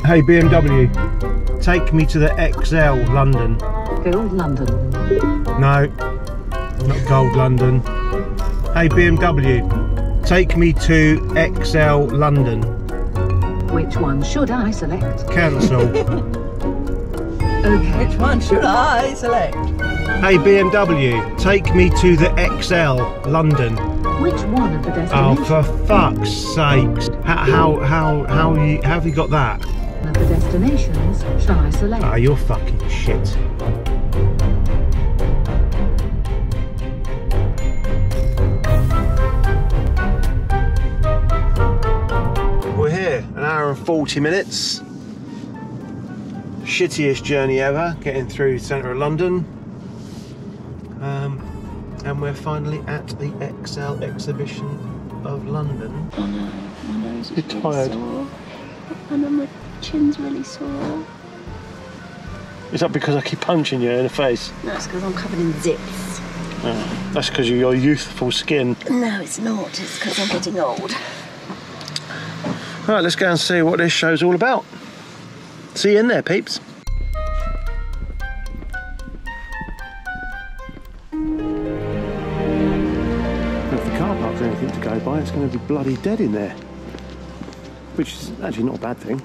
Hey BMW, take me to the XL London. Gold London. No, not Gold London. Hey BMW, take me to XL London. Which one should I select? Cancel. Okay. Which one should I select? Hey BMW, take me to the XL London. Which one of the Oh, destinations? for fuck's sakes! How have you got that? Of the destinations shall I select? Ah, you're fucking shit. We're here, an hour and 40 minutes. Shittiest journey ever, getting through the centre of London. And we're finally at the XL exhibition of London. Oh no, my nose is You're really tired. sore. And then my chin's really sore. Is that because I keep punching you in the face? No, it's because I'm covered in zips. Oh, that's because of your youthful skin. No, it's not. It's because I'm getting old. Right, let's go and see what this show's all about. See you in there, peeps. If the car park's anything to go by, it's going to be bloody dead in there. Which is actually not a bad thing.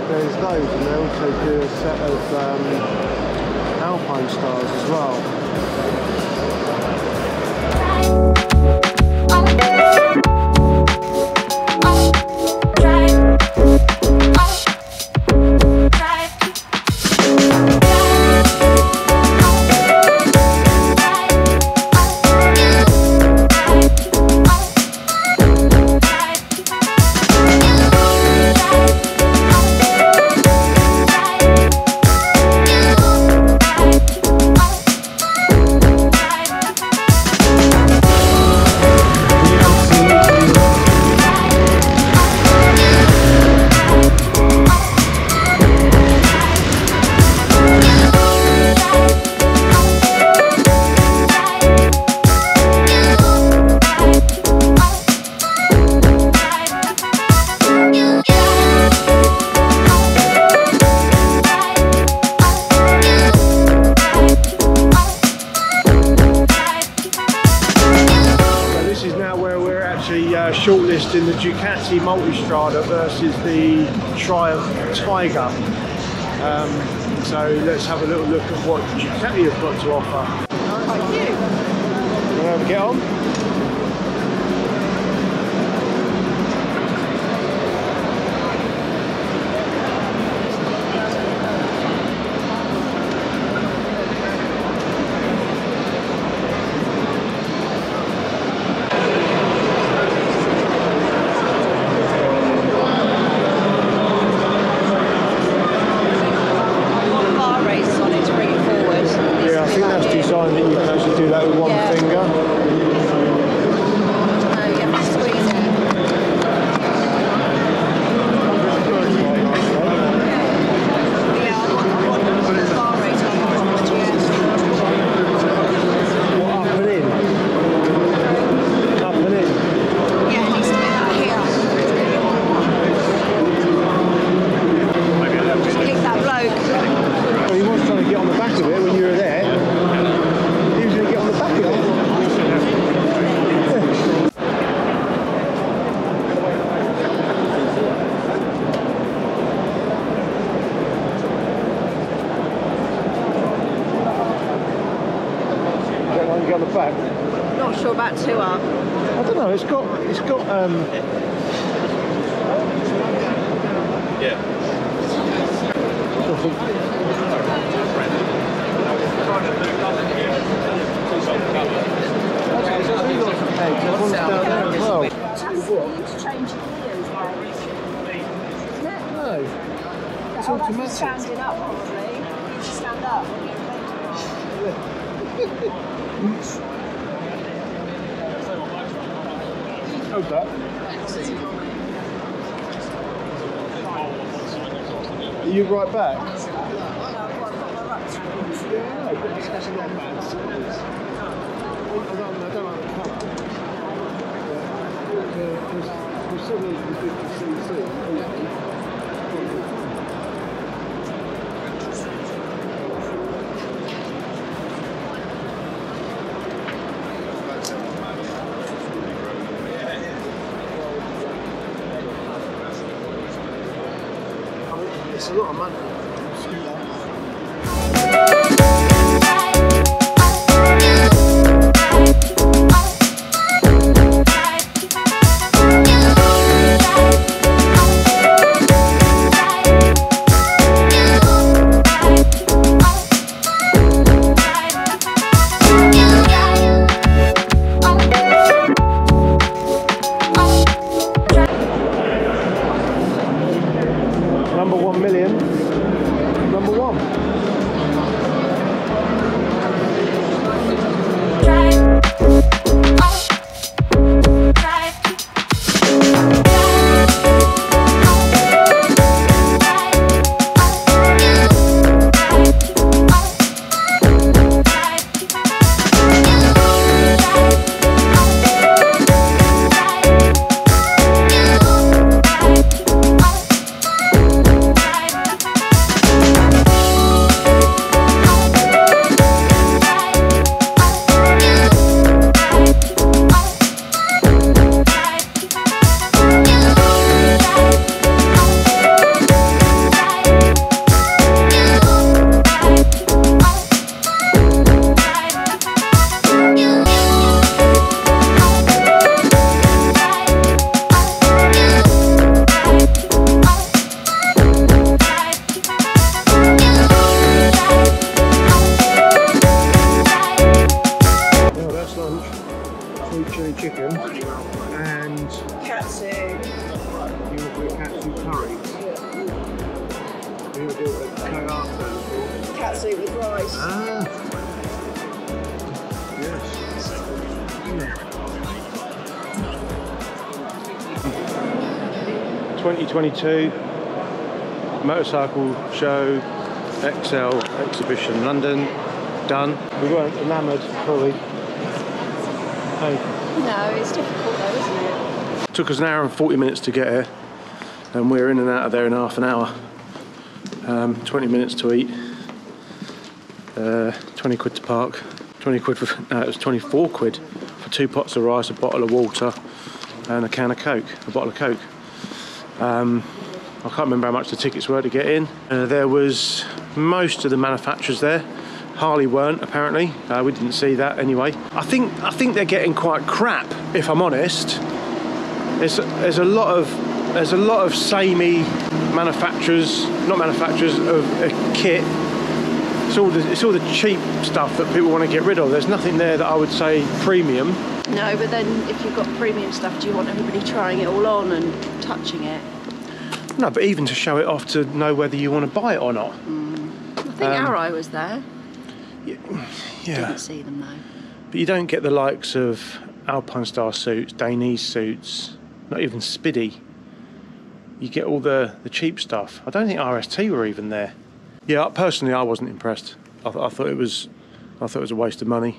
There's those, and they also do a set of Alpine stars as well. Shortlisting the Ducati Multistrada versus the Triumph Tiger. So let's have a little look at what Ducati have got to offer. Thank you. Want to get on? Designed that you can actually do that with one finger. No, you have to squeeze it. Yeah, I want the bar race on What, up and in? Up and in? Yeah, it needs to be that here. Kick that bloke. Well, he was trying to get on the back of it when you were there. He was going to get on the back of it. That one get on the back? Not sure about 2 up. I don't know. It's got. Yeah. It's automatic. Standing up, probably. You need to stand up. Hold that. Are you right back? Yeah, but it's not bad. I don't like the colour. For 750cc. It's a lot of money. Number 1 million. Number 1. Chili chicken and Katsu. you want to do katsu curry. You want to do a kagata. Katsu with rice. Ah. Yes. 2022 Motorcycle Show XL Exhibition London done. We weren't enamoured fully. Hey. No, it's difficult though, isn't it? Took us an hour and 40 minutes to get here, and we're in and out of there in half an hour. 20 minutes to eat, 20 quid to park, 20 quid for, it was 24 quid for 2 pots of rice, a bottle of water and a can of Coke, a bottle of Coke. I can't remember how much the tickets were to get in. There was most of the manufacturers there. Harley weren't, apparently. We didn't see that anyway. I think they're getting quite crap, if I'm honest. There's a lot of samey manufacturers, not manufacturers of kit. It's all the cheap stuff that people want to get rid of. There's nothing there that I would say premium. No, but then if you've got premium stuff, do you want everybody trying it all on and touching it? No, but even to show it off to know whether you want to buy it or not. I think Arrow was there. Yeah. Didn't see them though. But you don't get the likes of Alpine Star suits, Dainese suits, not even Spiddy. You get all the cheap stuff. I don't think RST were even there. Yeah, personally, I wasn't impressed. I thought it was a waste of money.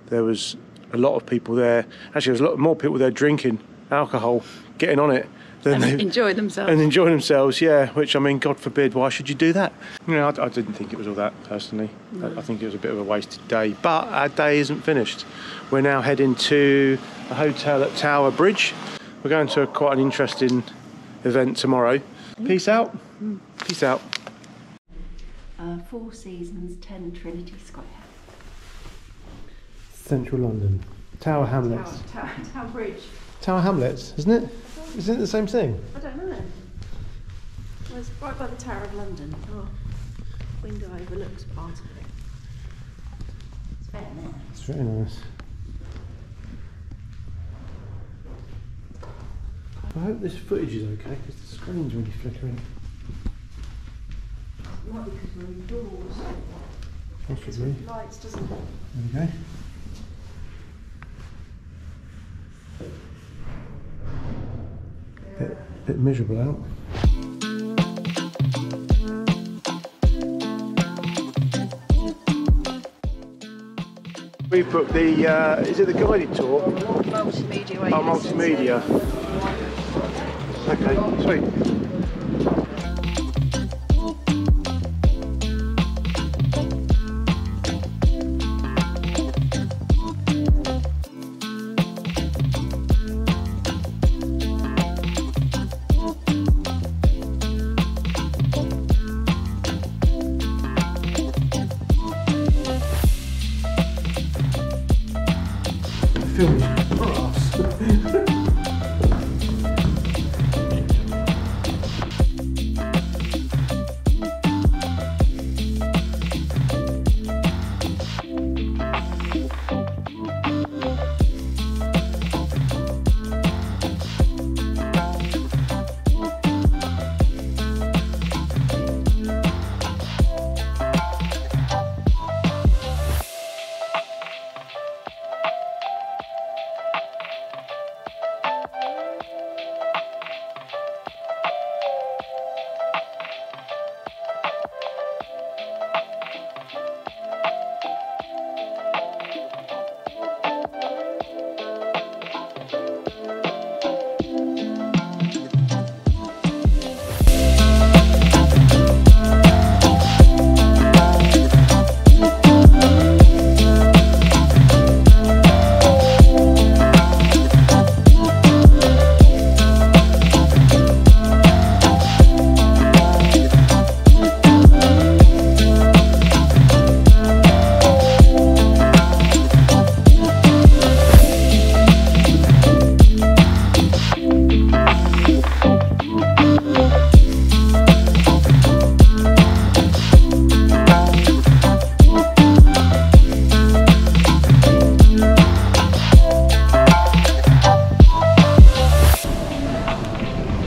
There was a lot of people there. Actually, there was a lot more people there drinking alcohol, getting on it. And enjoy themselves. And enjoy themselves, yeah. Which, I mean, God forbid, why should you do that? You know, I didn't think it was all that, personally. I think it was a bit of a wasted day. But our day isn't finished. We're now heading to a hotel at Tower Bridge. We're going to quite an interesting event tomorrow. Peace out. Peace out. 4 Seasons, 10 Trinity Square. Central London. Tower Hamlets. Tower Bridge. Tower Hamlets, isn't it? Isn't it the same thing? I don't know. Well, it's right by the Tower of London. Oh, window overlooks part of it. It's very nice. It's very nice. I hope this footage is okay because the screen's really flickering. Might be because we're indoors. Possibly. Lights, doesn't it? There we go. Bit miserable out. We booked the, is it the guided tour? Multimedia. Oh, multimedia. Okay, sweet. Film grass.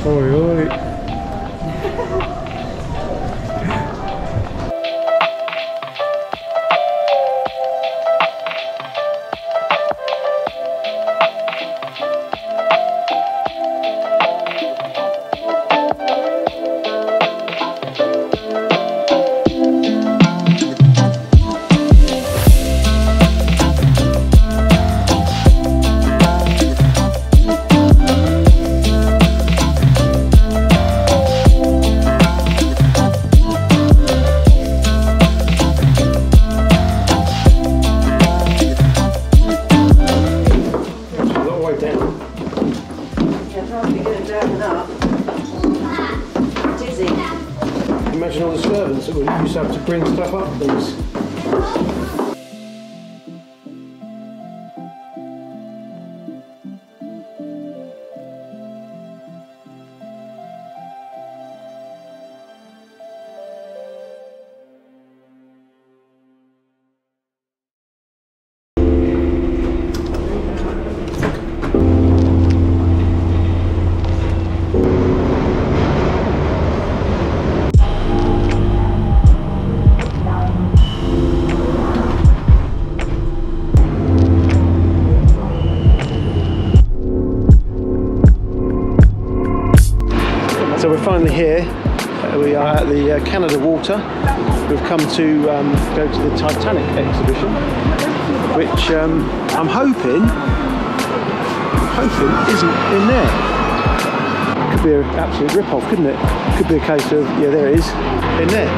Oi, oi. Imagine all the servants that we used to have to bring stuff up these. So we're finally here. We are at the Canada Water. We've come to go to the Titanic exhibition, which I'm hoping isn't in there. Could be an absolute rip-off, couldn't it? Could be a case of, yeah, there it is, in there.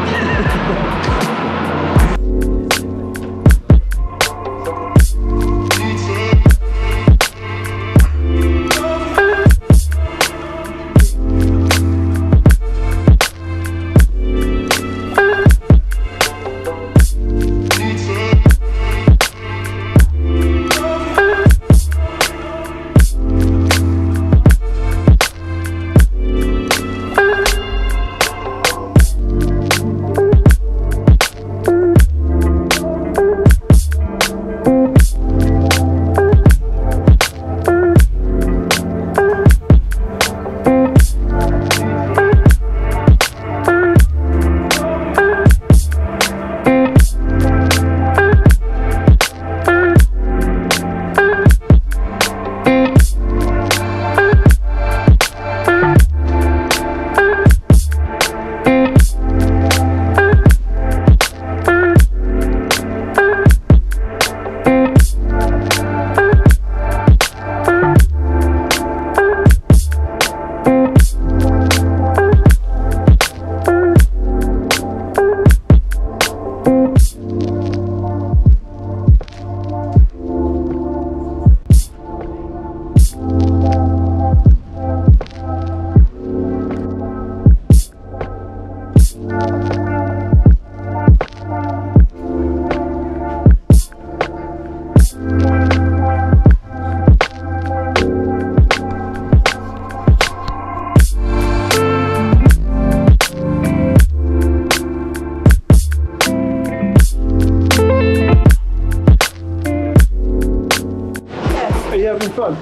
having fun?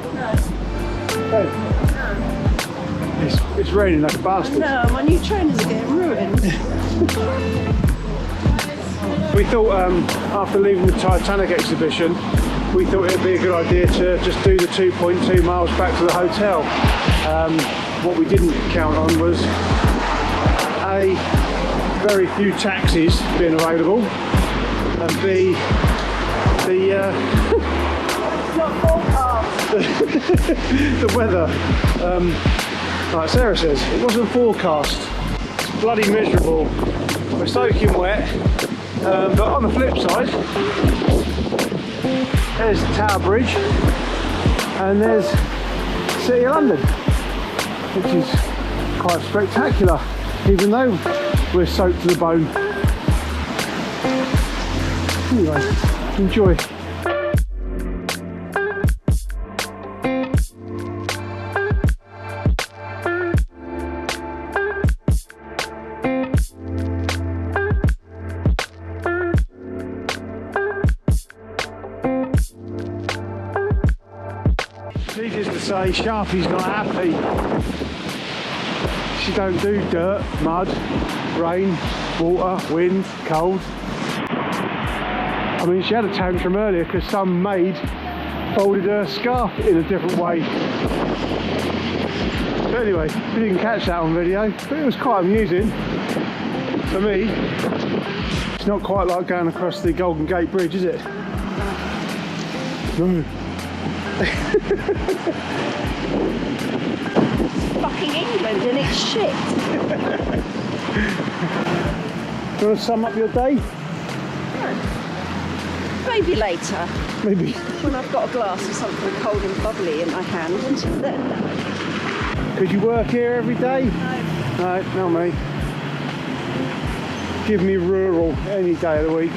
No. It's raining like a bastard. No, my new trainers are getting ruined. We thought after leaving the Titanic exhibition, we thought it'd be a good idea to just do the 2.2 miles back to the hotel. What we didn't count on was A, very few taxis being available, and B, the weather. Like Sarah says, it wasn't forecast. It's bloody miserable. We're soaking wet. But on the flip side, there's the Tower Bridge and there's City of London, which is quite spectacular, even though we're soaked to the bone. Anyway, enjoy. Needless to say, Sharpie's not happy. She don't do dirt, mud, rain, water, wind, cold. I mean, she had a tantrum earlier because some maid folded her scarf in a different way. But anyway, we didn't catch that on video, but it was quite amusing for me. It's not quite like going across the Golden Gate Bridge, is it? No. Fucking England and it's shit. Do you want to sum up your day? Maybe later. Maybe. When I've got a glass of something cold and bubbly in my hand. Until then, no. Could you work here every day? No. No, not me. Give me rural any day of the week.